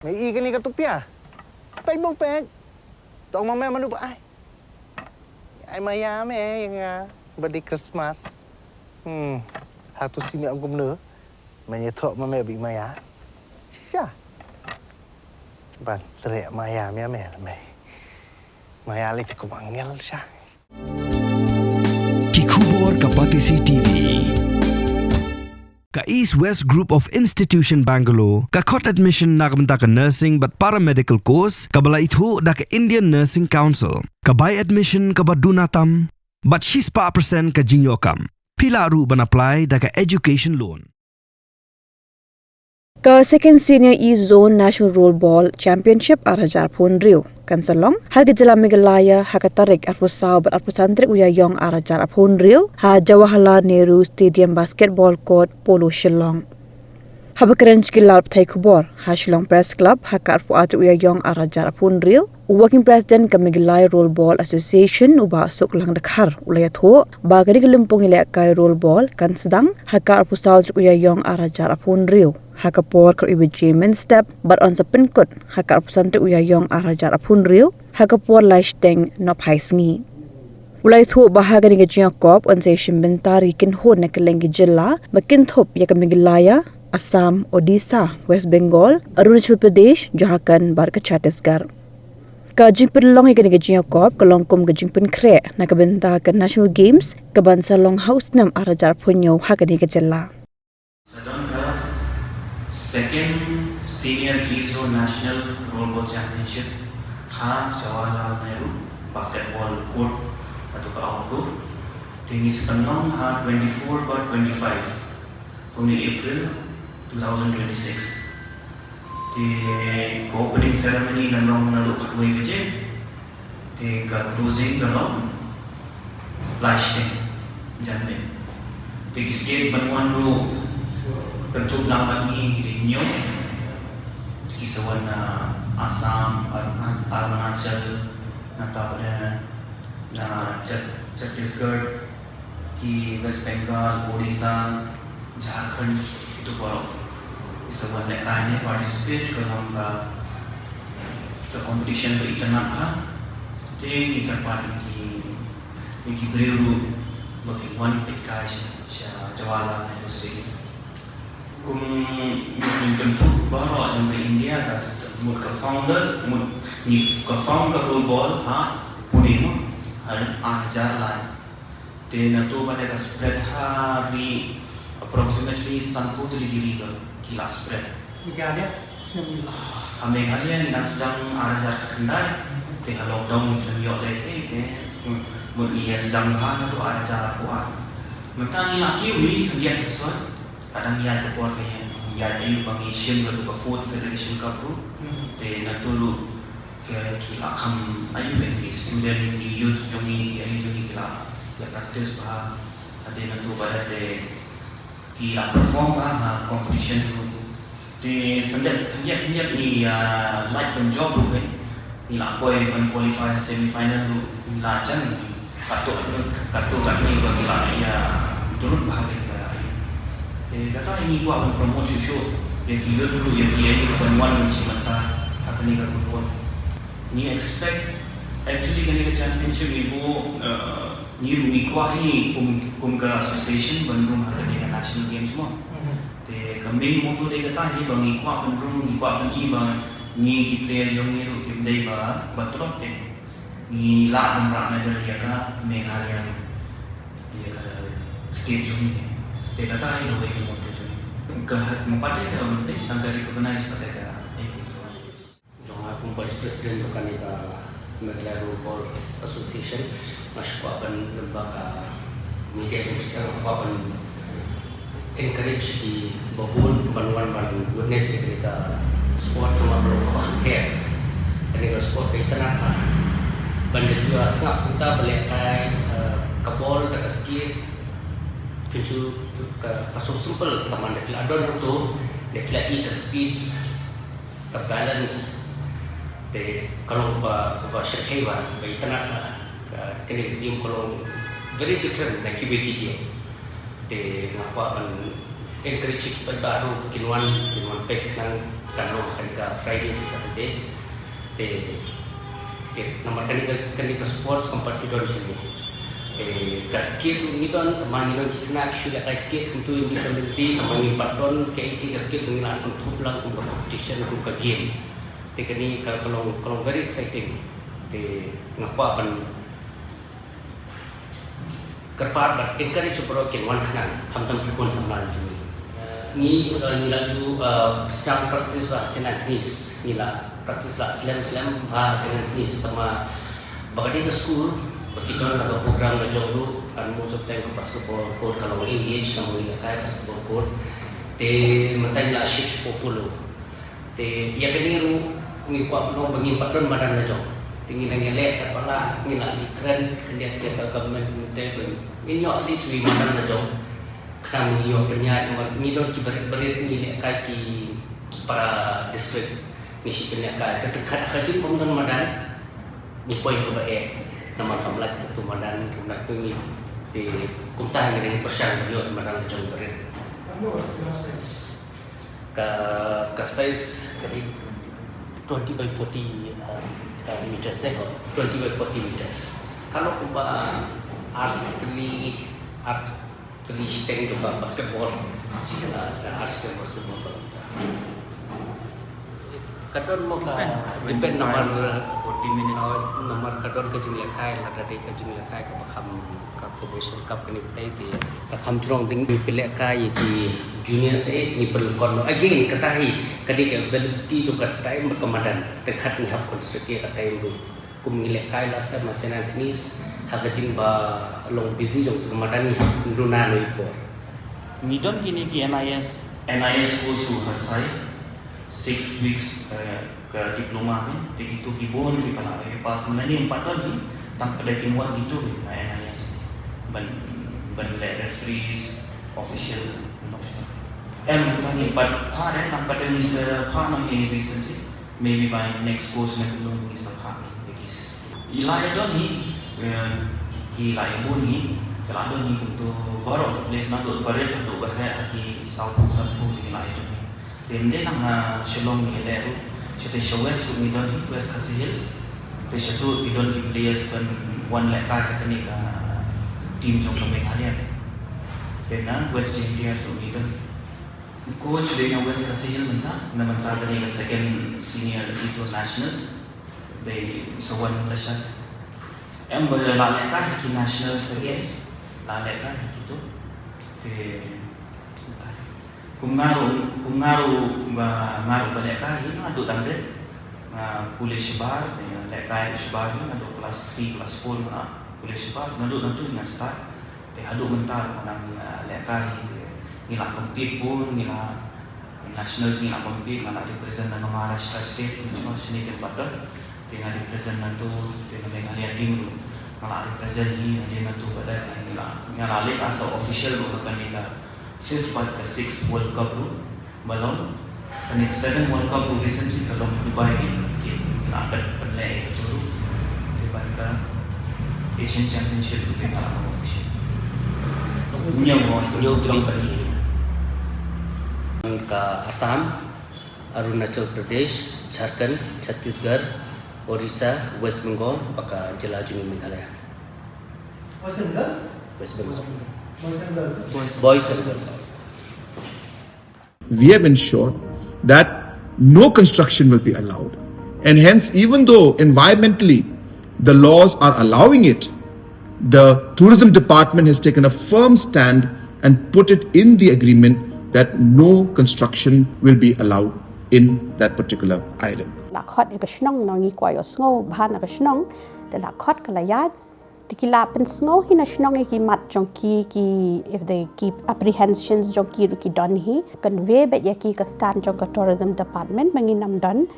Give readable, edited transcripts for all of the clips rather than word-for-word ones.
Mày y cái này cái tụp à? Bánh bông bẹt. Tao mà mẹ mà nụ ai? Ai mà ya mẹ yang birthday Christmas. Satu si mẹ ông cũng nữa. Mày nhớ thọ mà mẹ bị maya. Siapa? Ban, teriak maya mẹ mẹ là mày. Maya lagi cukup angel sah. Kikubor Kapatisi TV. Ka East West Group of Institution Bangalore, ka khot admission nakamta ka nursing but paramedical course, ka bala ithu da ka Indian Nursing Council, ka buy admission ka badunatam, but 6% ka jinyokam. Pila ru ban apply da ka education loan. Ka second senior East Zone National Rollerball Championship Arajar Rio Kansalong haga jala Meghalaya haga tarik arpusau ber arpusantrik uyayong Arajar Rio ha Jawaharlal Nehru Stadium Basketball Court Polo Shillong haba kerench kilap thai khubor ha Shillong Press Club haga arpu atri uyayong Arajar Rio Working President ka Meghalaya Rollerball Association uba sok lang dakhar ulayat ho bagari gelimpong ile kai rollerball kan sedang haga arpusau atri uyayong Arajar Rio haka por ka ibe Jemen step but on sa pinkot haka apusante uyayong Arajar Rio haka por laishteng no paisngi ulai thu bahaga ni gajia kop on sa shimbentari kin ho na kalengi jilla makin thop ya ka Meghalaya Assam Odisha West Bengal Arunachal Pradesh Jharkhand barka Chhattisgarh ka jingpin long ka ni gajia kop ka longkom ka jingpin kre na ka benta ka National Games ka bansa long house nam Arajar Punyo haka ni gajilla Second Senior East Zone National Rollerball Championship ha Jawaharlal Nehru Basketball Court atau ka outdoor tinggi sepenang ha 24 by 25 on April 2026 di opening ceremony nanong nalu khatway beje di closing nanong lashing janme di skate banuan ru bentuk lambat ni di New kisawan Assam, Arunachal, Chhattisgarh, ki West Bengal, Odisha, Jharkhand itu baru kisawan lekai ni participate dalam the competition tu internet ha, di tempat ni beliau bagi one pekai Jawaharlal Nehru Stadium. Kung tentu baru jumpa India das mud ka founder mud ni ka found ka rollerball ha Pune mo har Arajar lai de na to bane ka spread ha ri approximately 90 degree ka kila spread Meghalaya Meghalaya ni sedang Arajar ka kendai de ha lockdown ni kami oleh ke mud ni sedang ha na to Arajar ko mentang laki wi kegiatan tersebut kadang ia keluar kaya ia ayu bang Asian atau ke Fourth Federation Cup tu, de natulu ke kila kam ayu bentis, kemudian di youth jongi ayu jongi kila practice bah, ada natu pada de kila perform bah competition tu, de sendet ni like penjob tu kan, kila boy men qualify semi final tu, kila cang kartu ni bagi kila ia turun bahagian kata ini gua akan promote show yang kita dulu yang dia ini pertemuan dengan sementara akan ini berbuat ni expect actually kan ini championship ibu ni rumi kuahi pumka association bandung akan ini national games semua de kami mutu de kata ini bangi kuah bandung ni kuah kan ini bang ni kita player jong ni lu kita dai ba batrot te ni la tamrak na dari ka Meghalaya dia kata state jong ni de kata ini loh yang mau tujuan kehat mempada dah mungkin tangkari kebenaran seperti ada Jom aku vice president tu kan di Meghalaya Rollerball Association masuk akan lembaga media besar akan encourage di babul banuan goodness kita sport sama belum have ini kalau sport kita nak bandar juga sangat kita belikai kabol tak skate pintu kasus simple teman dekla adon tu dekla ke speed ke balance de kalau ke syarhi ba internet kini game kalau very different nak kibiki dia de ngapa ban encourage kita baru kinuan pek nang kano kanka Friday bis Saturday te nomor kanka sports competitor sini kasket ni don teman ni kena sudah kasket untuk independently teman ni patron ke kasket dengan untuk lang untuk competition untuk game te kini kalau very exciting te ngapa pan kerpat but encourage pro kinuan kanan kamtam kikon samlan juni ni laju sedang praktis lah senatris ni lah praktis lah slam senatris sama bakal ke school kita nak program lah jauh and most of time ke basketball court kalau engage sama dia kayak basketball court te mentai lah shift popular te ya kini ni kuat no bagi patron badan lah jauh tinggi nang elek kepala ni lah keren kendia dia government te ini at least we badan lah jauh kami yo penyak ni don ki berit ni lek kaki para district ni si penyak ka terdekat kajin pembangunan madan ni poin ke baik nama kamlat tu madan kamlat tu ni di kumtah dengan persian yo madan jong berit ka size jadi 20 by 40 meters tengok 20 by 40 meters kalau kubah artistically Steng juga basketball, saya harus basketball. Kadon mau ka depend nomor 40 minutes. Nomor kadon ke jumlah kai, ada dek ke jumlah kai ke bakam ke professional cup ke ni kita itu. Bakam strong tinggi pilih kai di junior saya ni perlu kon. Again ketahui kadang ke ability juga time berkemadan dekat ni hab konstruksi kata itu. Kumilih kai last time masih tenis. Hagajing ba long busy jong kemadan ni duna no ipo. Midon kini ki NIS course hasai 6 weeks ke diploma ni begitu kibon ki pala pas menani 4 tahun ni tanpa ada kinuan gitu NIS ban referees official not sure tani 4 hari tanpa ada ni sepah no ni recently maybe by next course na belum ni sepah begis ilaya don ni kila ibu ni kalau ada ni untuk baru tu place nak duduk berat duduk berat di South Satu di kila itu ni. Temde nang Shillong ni ada tu, kita showes tu ni ni West Khasi Hills. Te satu idon di players pun one like kah ni ka team jong kami kalian. Tena West India tu ni tu. Coach dia West Khasi Hills mentah, nama mentah ni second senior Evo Nationals. They so one lesson. Em berlalek kan di national series, lalek kan gitu. Di kungaru balik kan ini ada tanda boleh sebar, lekai sebar ni ada kelas 3, kelas 4 boleh sebar, nanti ingat start. Di ada mentar mana lekai ni lah compete pun, ni lah nationals ni lah compete, mana represent nama Maharashtra State, semua sini tempat dah. Dengan represent nanti dengan Meghalaya Timur malah represent ni dia nanti pada kan yang alik asal official bukan ni lah since part the 6th World Cup tu balon dan the 7th World Cup recently kalau Dubai ni nak ada penilai itu daripada Asian Championship tu kita alam official nyawa itu bilang pergi ke Assam, Arunachal Pradesh, Jharkhand, Chhattisgarh Orissa, West Bengal, baka Jela Juni Meghalaya. West Bengal. Boys and girls. We have ensured that no construction will be allowed, and hence, even though environmentally the laws are allowing it, the tourism department has taken a firm stand and put it in the agreement that no construction will be allowed in that particular island. La khot ek snong no ngi kwa yo sngo bhan ek snong de la khot kala yat dikila pen sngo hina snong ki mat jong ki if they keep apprehensions jong ki don hi convey bet ya ki ka stand jong ka tourism department mangi nam don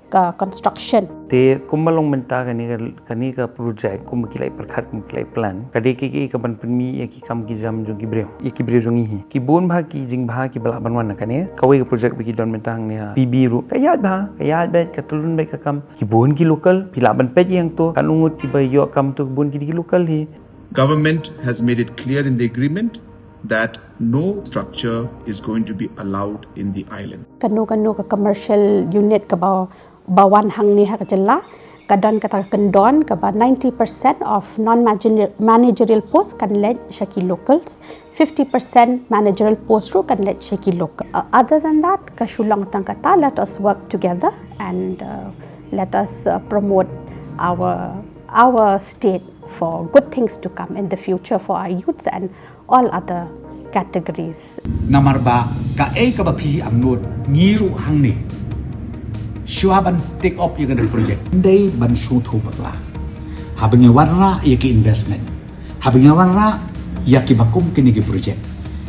ka construction te kumalong menta kani ka project kum kilai perkhat kum kilai plan kade ki ka ban penmi ki kam ki jam jong ki breu jong hi ki bon bha ki jing bha ki bala banwan kane kawai ka project ki don mentang ne pb ru kayat bet ka tulun bet ka kam ki bon ki local pila ban pet yang to kan ungut ki ba yo kam to bon ki local hi. Government has made it clear in the agreement that no structure is going to be allowed in the island. Kanu ka commercial unit ka bawan hang ni ha ka jalla kadon kata kendon ka 90% of non-managerial posts kan led shaki locals, 50% managerial posts ro kan led shaki local. Other than that, ka shulang tang kata, let us work together and let us promote our state for good things to come in the future for our youths and all other categories. Namarba ka ka bapi amnod ngiru hangni. Shuaban take up yung project. Day ban su thu bakla. Habang warra yaki investment. Habang warra yaki bakum kini ki project.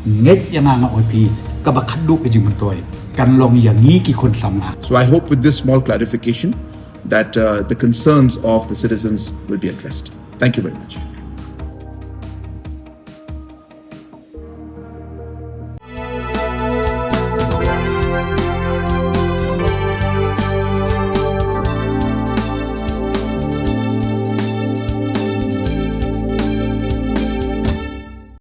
Nget yang nga opi kabakadu ka jingmantoy. Kanlong yangi ki kon samna. So I hope with this small clarification that the concerns of the citizens will be addressed. Thank you very much.